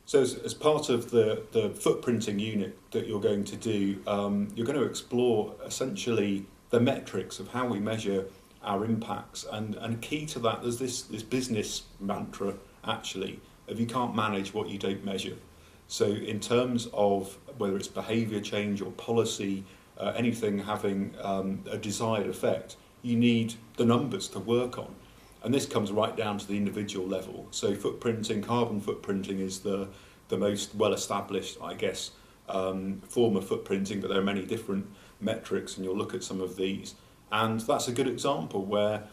So as part of the footprinting unit that you're going to do, you're going to explore essentially the metrics of how we measure our impacts. And key to that, there's this business mantra, actually, of you can't manage what you don't measure. So in terms of whether it's behaviour change or policy, anything having a desired effect, you need the numbers to work on. And this comes right down to the individual level. So footprinting, carbon footprinting is the most well-established, I guess, form of footprinting, but there are many different metrics, and you'll look at some of these. And that's a good example where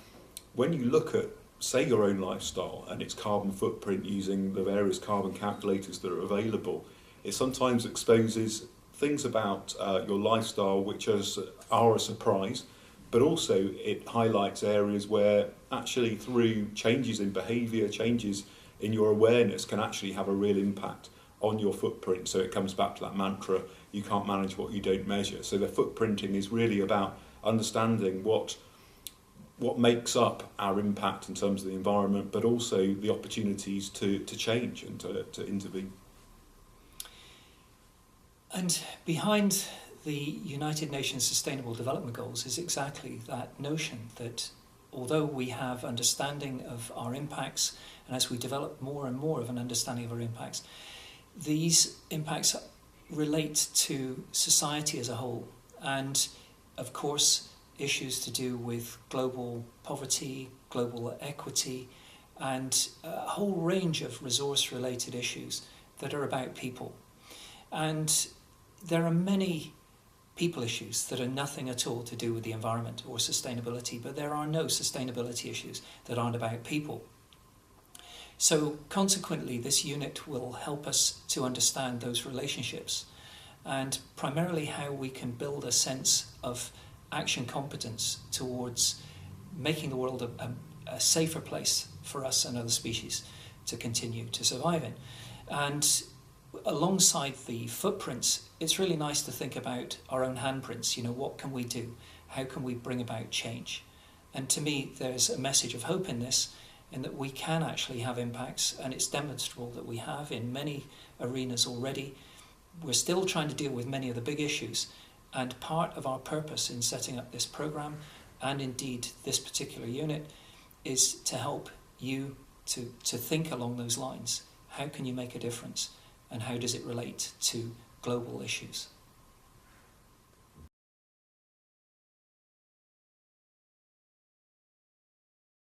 when you look at, say, your own lifestyle and its carbon footprint using the various carbon calculators that are available, it sometimes exposes things about your lifestyle which are a surprise, but also it highlights areas where actually through changes in behaviour, changes in your awareness can actually have a real impact on your footprint. So it comes back to that mantra, you can't manage what you don't measure. So the footprinting is really about understanding what makes up our impact in terms of the environment, but also the opportunities to change and to intervene. And behind the United Nations Sustainable Development Goals is exactly that notion that although we have understanding of our impacts, and as we develop more and more of an understanding of our impacts, these impacts relate to society as a whole. And of course, issues to do with global poverty, global equity, and a whole range of resource-related issues that are about people. And there are many people issues that are nothing at all to do with the environment or sustainability, but there are no sustainability issues that aren't about people. So consequently, this unit will help us to understand those relationships and primarily how we can build a sense of action competence towards making the world a safer place for us and other species to continue to survive in. And alongside the footprints, it's really nice to think about our own handprints. You know, what can we do? How can we bring about change? And to me, there's a message of hope in this, in that we can actually have impacts, and it's demonstrable that we have in many arenas already. We're still trying to deal with many of the big issues, and part of our purpose in setting up this programme, and indeed this particular unit, is to help you to think along those lines. How can you make a difference? And how does it relate to global issues?